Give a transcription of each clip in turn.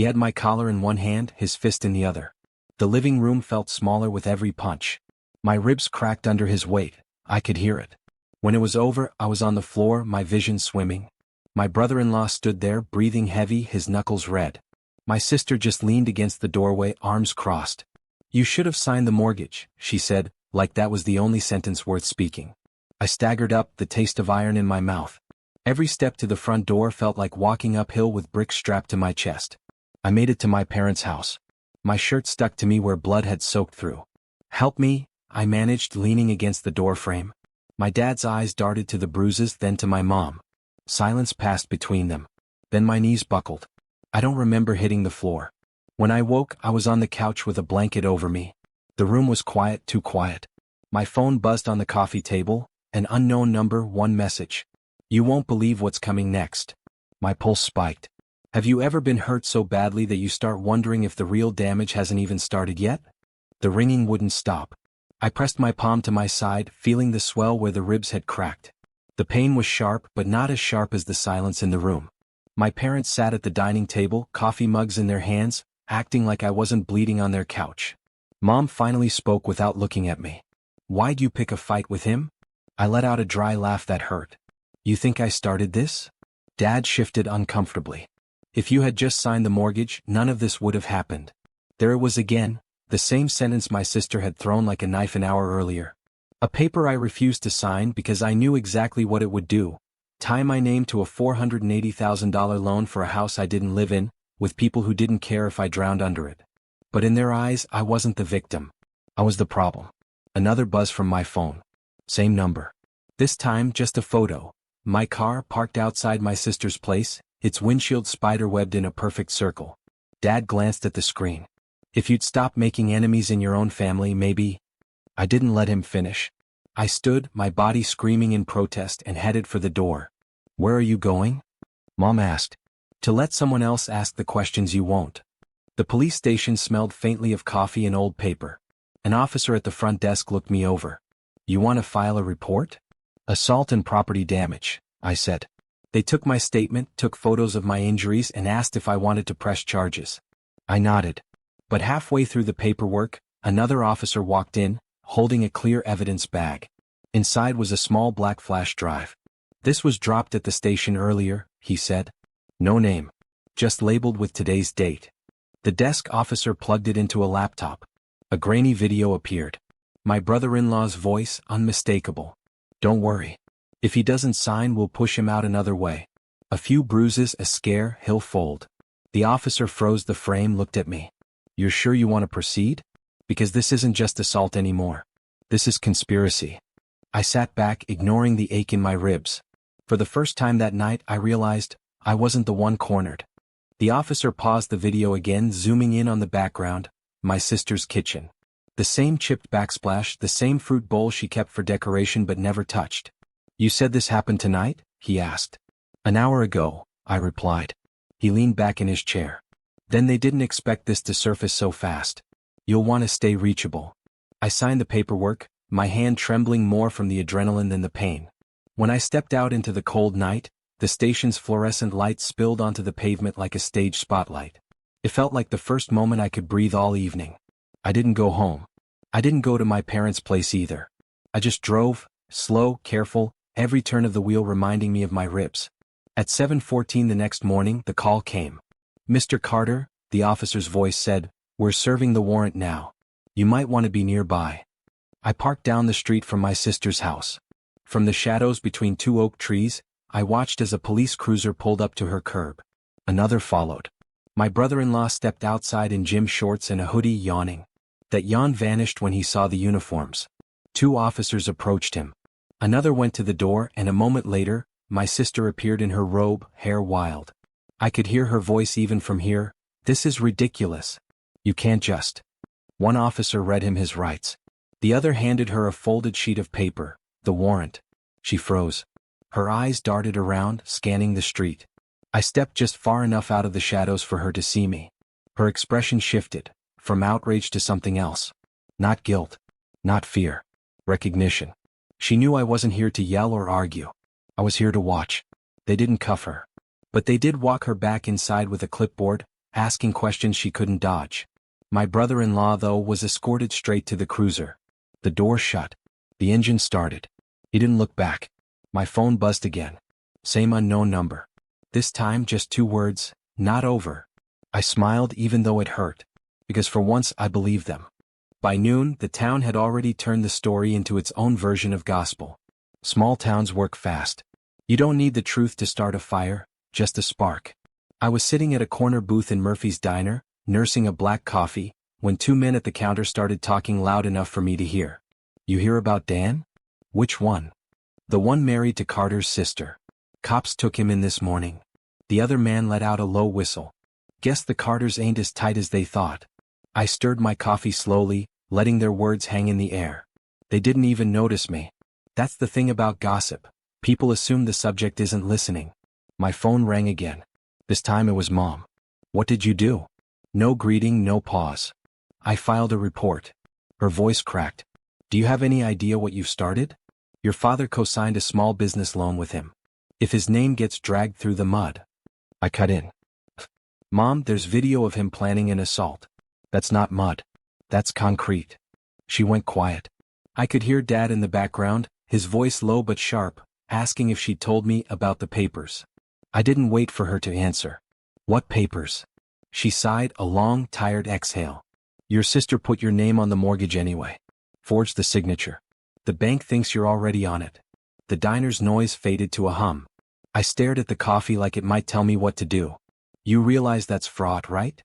He had my collar in one hand, his fist in the other. The living room felt smaller with every punch. My ribs cracked under his weight. I could hear it. When it was over, I was on the floor, my vision swimming. My brother-in-law stood there, breathing heavy, his knuckles red. My sister just leaned against the doorway, arms crossed. "You should have signed the mortgage," she said, like that was the only sentence worth speaking. I staggered up, the taste of iron in my mouth. Every step to the front door felt like walking uphill with bricks strapped to my chest. I made it to my parents' house. My shirt stuck to me where blood had soaked through. "Help me," I managed, leaning against the door frame. My dad's eyes darted to the bruises, then to my mom. Silence passed between them. Then my knees buckled. I don't remember hitting the floor. When I woke, I was on the couch with a blanket over me. The room was quiet, too quiet. My phone buzzed on the coffee table, an unknown number, one message. "You won't believe what's coming next." My pulse spiked. Have you ever been hurt so badly that you start wondering if the real damage hasn't even started yet? The ringing wouldn't stop. I pressed my palm to my side, feeling the swell where the ribs had cracked. The pain was sharp, but not as sharp as the silence in the room. My parents sat at the dining table, coffee mugs in their hands, acting like I wasn't bleeding on their couch. Mom finally spoke without looking at me. "Why'd you pick a fight with him?" I let out a dry laugh that hurt. "You think I started this?" Dad shifted uncomfortably. "If you had just signed the mortgage, none of this would have happened." There it was again, the same sentence my sister had thrown like a knife an hour earlier. A paper I refused to sign because I knew exactly what it would do. Tie my name to a $480,000 loan for a house I didn't live in, with people who didn't care if I drowned under it. But in their eyes, I wasn't the victim. I was the problem. Another buzz from my phone. Same number. This time, just a photo. My car parked outside my sister's place, its windshield spiderwebbed in a perfect circle. Dad glanced at the screen. "If you'd stop making enemies in your own family, maybe—" I didn't let him finish. I stood, my body screaming in protest, and headed for the door. "Where are you going?" Mom asked. "To let someone else ask the questions you won't." The police station smelled faintly of coffee and old paper. An officer at the front desk looked me over. "You want to file a report?" "Assault and property damage," I said. They took my statement, took photos of my injuries, and asked if I wanted to press charges. I nodded. But halfway through the paperwork, another officer walked in, holding a clear evidence bag. Inside was a small black flash drive. "This was dropped at the station earlier," he said. "No name. Just labeled with today's date." The desk officer plugged it into a laptop. A grainy video appeared. My brother-in-law's voice, unmistakable. "Don't worry. If he doesn't sign, we'll push him out another way. A few bruises, a scare, he'll fold." The officer froze the frame, looked at me. "You're sure you want to proceed? Because this isn't just assault anymore. This is conspiracy." I sat back, ignoring the ache in my ribs. For the first time that night, I realized I wasn't the one cornered. The officer paused the video again, zooming in on the background, my sister's kitchen. The same chipped backsplash, the same fruit bowl she kept for decoration but never touched. "You said this happened tonight?" he asked. "An hour ago," I replied. He leaned back in his chair. "Then they didn't expect this to surface so fast. You'll want to stay reachable." I signed the paperwork, my hand trembling more from the adrenaline than the pain. When I stepped out into the cold night, the station's fluorescent light spilled onto the pavement like a stage spotlight. It felt like the first moment I could breathe all evening. I didn't go home. I didn't go to my parents' place either. I just drove, slow, careful, every turn of the wheel reminding me of my ribs. At 7:14 the next morning, the call came. "Mr. Carter," the officer's voice said, "we're serving the warrant now. You might want to be nearby." I parked down the street from my sister's house. From the shadows between two oak trees, I watched as a police cruiser pulled up to her curb. Another followed. My brother-in-law stepped outside in gym shorts and a hoodie, yawning. That yawn vanished when he saw the uniforms. Two officers approached him. Another went to the door, and a moment later, my sister appeared in her robe, hair wild. I could hear her voice even from here. "This is ridiculous. You can't just." One officer read him his rights. The other handed her a folded sheet of paper, the warrant. She froze. Her eyes darted around, scanning the street. I stepped just far enough out of the shadows for her to see me. Her expression shifted, from outrage to something else. Not guilt. Not fear. Recognition. She knew I wasn't here to yell or argue. I was here to watch. They didn't cuff her. But they did walk her back inside with a clipboard, asking questions she couldn't dodge. My brother-in-law, though, was escorted straight to the cruiser. The door shut. The engine started. He didn't look back. My phone buzzed again. Same unknown number. This time just 2 words, "Not over." I smiled even though it hurt, because for once I believed them. By noon, the town had already turned the story into its own version of gospel. Small towns work fast. You don't need the truth to start a fire, just a spark. I was sitting at a corner booth in Murphy's Diner, nursing a black coffee, when 2 men at the counter started talking loud enough for me to hear. "You hear about Dan?" "Which one?" "The one married to Carter's sister. Cops took him in this morning." The other man let out a low whistle. "Guess the Carters ain't as tight as they thought." I stirred my coffee slowly, letting their words hang in the air. They didn't even notice me. That's the thing about gossip. People assume the subject isn't listening. My phone rang again. This time it was Mom. "What did you do?" No greeting, no pause. "I filed a report." Her voice cracked. "Do you have any idea what you've started?" "Your father co-signed a small business loan with him. If his name gets dragged through the mud." I cut in. "Mom, there's video of him planning an assault." "That's not mud. That's concrete." She went quiet. I could hear Dad in the background, his voice low but sharp, asking if she'd told me about the papers. I didn't wait for her to answer. "What papers?" She sighed, a long, tired exhale. "Your sister put your name on the mortgage anyway. Forged the signature. The bank thinks you're already on it." The diner's noise faded to a hum. I stared at the coffee like it might tell me what to do. "You realize that's fraud, right?"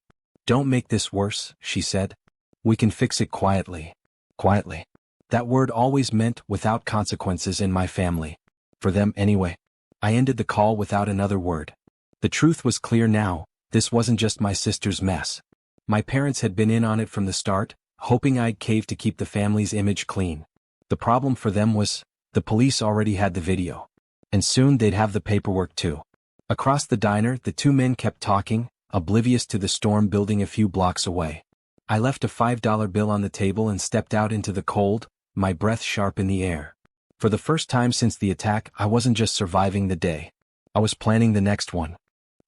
"Don't make this worse," she said. "We can fix it quietly." Quietly. That word always meant without consequences in my family. For them, anyway. I ended the call without another word. The truth was clear now. This wasn't just my sister's mess. My parents had been in on it from the start, hoping I'd cave to keep the family's image clean. The problem for them was, the police already had the video. And soon they'd have the paperwork too. Across the diner, the 2 men kept talking, oblivious to the storm building a few blocks away. I left a $5 bill on the table and stepped out into the cold, my breath sharp in the air. For the first time since the attack, I wasn't just surviving the day. I was planning the next one.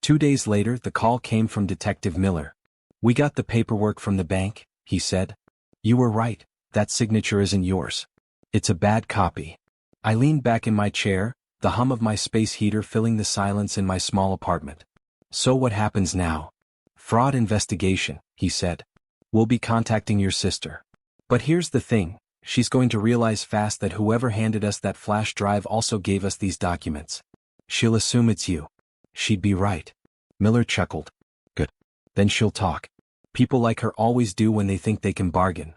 2 days later, the call came from Detective Miller. "We got the paperwork from the bank," he said. "You were right, that signature isn't yours. It's a bad copy." I leaned back in my chair, the hum of my space heater filling the silence in my small apartment. "So what happens now?" "Fraud investigation," he said. "We'll be contacting your sister. But here's the thing, she's going to realize fast that whoever handed us that flash drive also gave us these documents. She'll assume it's you." "She'd be right." Miller chuckled. "Good. Then she'll talk. People like her always do when they think they can bargain."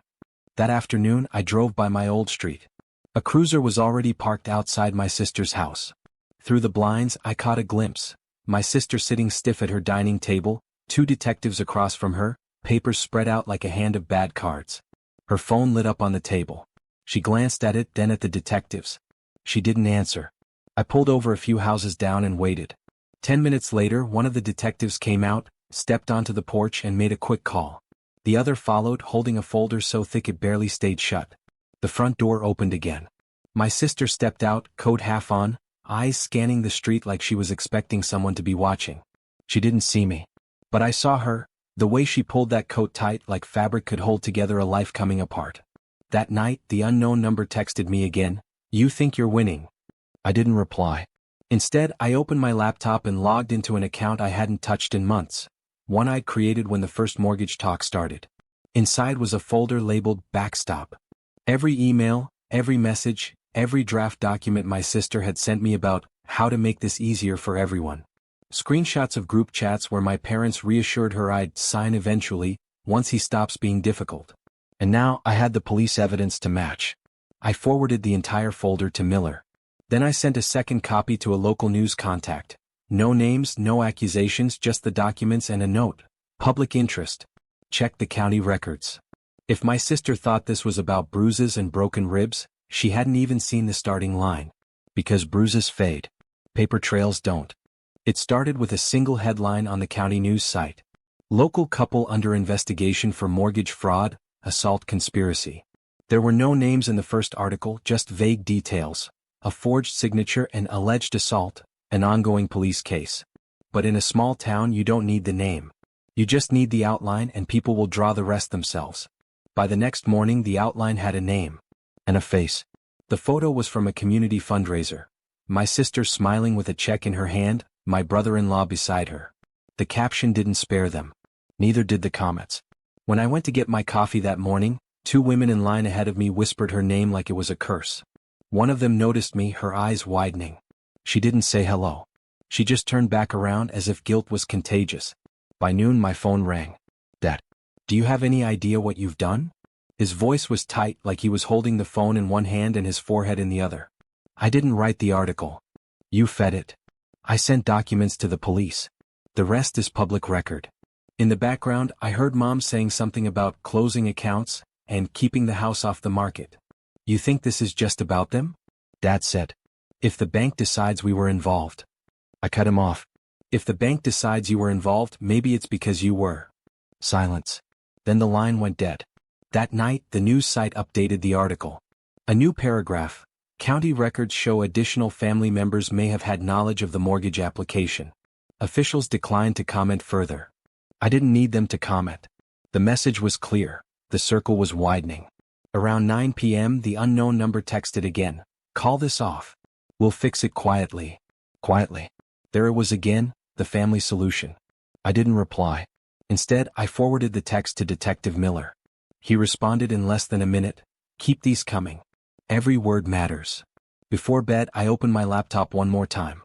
That afternoon, I drove by my old street. A cruiser was already parked outside my sister's house. Through the blinds, I caught a glimpse. My sister sitting stiff at her dining table, 2 detectives across from her, papers spread out like a hand of bad cards. Her phone lit up on the table. She glanced at it, then at the detectives. She didn't answer. I pulled over a few houses down and waited. 10 minutes later, one of the detectives came out, stepped onto the porch and made a quick call. The other followed, holding a folder so thick it barely stayed shut. The front door opened again. My sister stepped out, coat half on, eyes scanning the street like she was expecting someone to be watching. She didn't see me. But I saw her, the way she pulled that coat tight like fabric could hold together a life coming apart. That night, the unknown number texted me again, "You think you're winning." I didn't reply. Instead, I opened my laptop and logged into an account I hadn't touched in months, one I'd created when the first mortgage talk started. Inside was a folder labeled Backstop. Every email, every message, every draft document my sister had sent me about how to make this easier for everyone. Screenshots of group chats where my parents reassured her I'd sign eventually, once he stops being difficult. And now I had the police evidence to match. I forwarded the entire folder to Miller. Then I sent a second copy to a local news contact. No names, no accusations, just the documents and a note. Public interest. Check the county records. If my sister thought this was about bruises and broken ribs, she hadn't even seen the starting line. Because bruises fade. Paper trails don't. It started with a single headline on the county news site. "Local couple under investigation for mortgage fraud, assault conspiracy." There were no names in the first article, just vague details. A forged signature and alleged assault, an ongoing police case. But in a small town you don't need the name. You just need the outline and people will draw the rest themselves. By the next morning the outline had a name. And a face. The photo was from a community fundraiser. My sister smiling with a check in her hand, my brother-in-law beside her. The caption didn't spare them. Neither did the comments. When I went to get my coffee that morning, 2 women in line ahead of me whispered her name like it was a curse. One of them noticed me, her eyes widening. She didn't say hello. She just turned back around as if guilt was contagious. By noon my phone rang. Dad, do you have any idea what you've done? His voice was tight, like he was holding the phone in one hand and his forehead in the other. I didn't write the article. You fed it. I sent documents to the police. The rest is public record. In the background I heard Mom saying something about closing accounts and keeping the house off the market. You think this is just about them? Dad said. If the bank decides we were involved. I cut him off. If the bank decides you were involved, maybe it's because you were. Silence. Then the line went dead. That night, the news site updated the article. A new paragraph. County records show additional family members may have had knowledge of the mortgage application. Officials declined to comment further. I didn't need them to comment. The message was clear. The circle was widening. Around 9 p.m. the unknown number texted again. Call this off. We'll fix it quietly. Quietly. There it was again, the family solution. I didn't reply. Instead, I forwarded the text to Detective Miller. He responded in less than a minute. Keep these coming. Every word matters. Before bed, I opened my laptop one more time.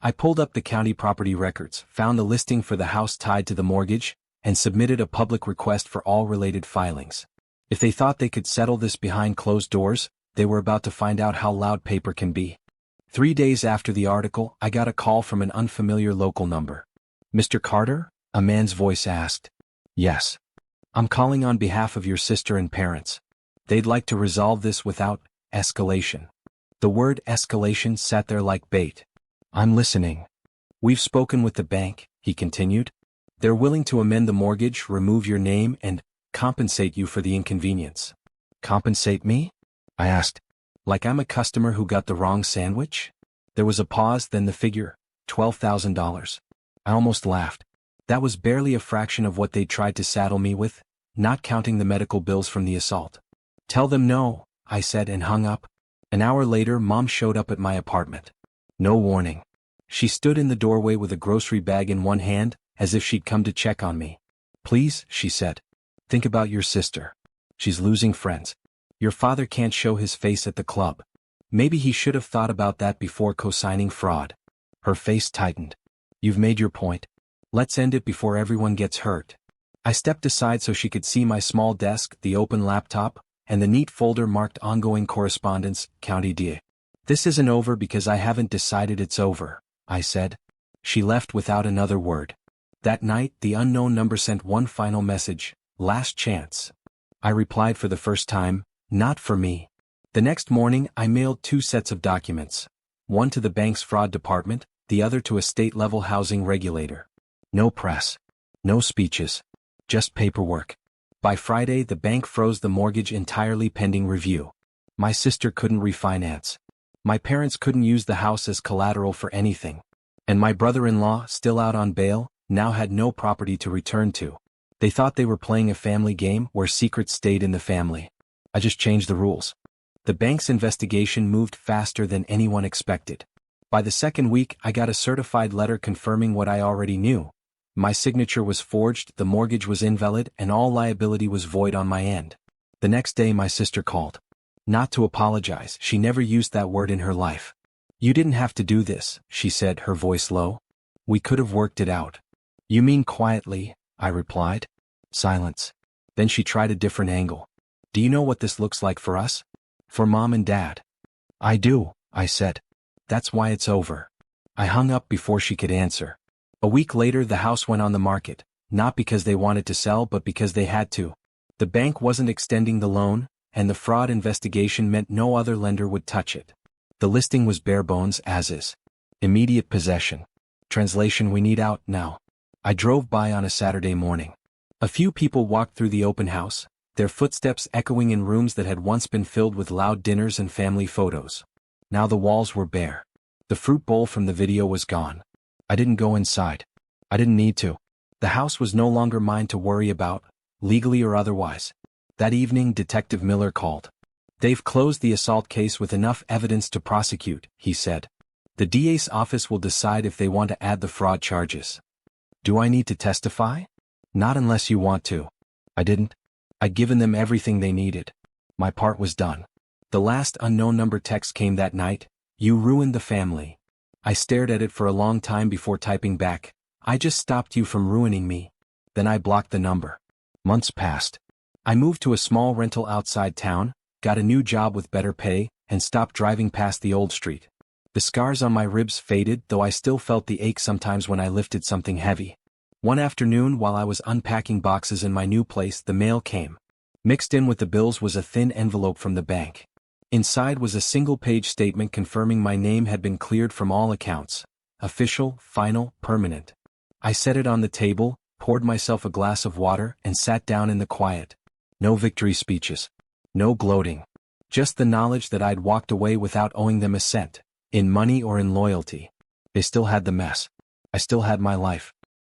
I pulled up the county property records, found the listing for the house tied to the mortgage, and submitted a public request for all related filings. If they thought they could settle this behind closed doors, they were about to find out how loud paper can be. 3 days after the article, I got a call from an unfamiliar local number. Mr. Carter? A man's voice asked. Yes. I'm calling on behalf of your sister and parents. They'd like to resolve this without escalation. The word escalation sat there like bait. I'm listening. We've spoken with the bank, he continued. They're willing to amend the mortgage, remove your name, and compensate you for the inconvenience. Compensate me? I asked. Like I'm a customer who got the wrong sandwich? There was a pause, then the figure, $12,000. I almost laughed. That was barely a fraction of what they tried to saddle me with, not counting the medical bills from the assault. Tell them no, I said and hung up. An hour later, Mom showed up at my apartment. No warning. She stood in the doorway with a grocery bag in one hand, as if she'd come to check on me. Please, she said. Think about your sister. She's losing friends. Your father can't show his face at the club. Maybe he should have thought about that before co-signing fraud. Her face tightened. You've made your point. Let's end it before everyone gets hurt. I stepped aside so she could see my small desk, the open laptop, and the neat folder marked ongoing correspondence, County DA. This isn't over because I haven't decided it's over, I said. She left without another word. That night, the unknown number sent one final message, last chance. I replied for the first time, not for me. The next morning, I mailed 2 sets of documents. One to the bank's fraud department, the other to a state-level housing regulator. No press. No speeches. Just paperwork. By Friday, the bank froze the mortgage entirely pending review. My sister couldn't refinance. My parents couldn't use the house as collateral for anything. And my brother-in-law, still out on bail, now had no property to return to. They thought they were playing a family game where secrets stayed in the family. I just changed the rules. The bank's investigation moved faster than anyone expected. By the second week, I got a certified letter confirming what I already knew. My signature was forged, the mortgage was invalid, and all liability was void on my end. The next day my sister called. Not to apologize, she never used that word in her life. You didn't have to do this, she said, her voice low. We could have worked it out. You mean quietly, I replied. Silence. Then she tried a different angle. Do you know what this looks like for us? For Mom and Dad. I do, I said. That's why it's over. I hung up before she could answer. A week later the house went on the market, not because they wanted to sell but because they had to. The bank wasn't extending the loan, and the fraud investigation meant no other lender would touch it. The listing was bare bones as is. Immediate possession. Translation: we need out now. I drove by on a Saturday morning. A few people walked through the open house, their footsteps echoing in rooms that had once been filled with loud dinners and family photos. Now the walls were bare. The fruit bowl from the video was gone. I didn't go inside. I didn't need to. The house was no longer mine to worry about, legally or otherwise. That evening Detective Miller called. "They've closed the assault case with enough evidence to prosecute," he said. "The DA's office will decide if they want to add the fraud charges." "Do I need to testify?" "Not unless you want to." I didn't. I'd given them everything they needed. My part was done. The last unknown number text came that night. "You ruined the family." I stared at it for a long time before typing back, "I just stopped you from ruining me." Then I blocked the number. Months passed. I moved to a small rental outside town, got a new job with better pay, and stopped driving past the old street. The scars on my ribs faded, though I still felt the ache sometimes when I lifted something heavy. One afternoon while I was unpacking boxes in my new place, the mail came. Mixed in with the bills was a thin envelope from the bank. Inside was a single-page statement confirming my name had been cleared from all accounts. Official, final, permanent. I set it on the table, poured myself a glass of water, and sat down in the quiet. No victory speeches. No gloating. Just the knowledge that I'd walked away without owing them a cent, in money or in loyalty. They still had the mess. I still had my life.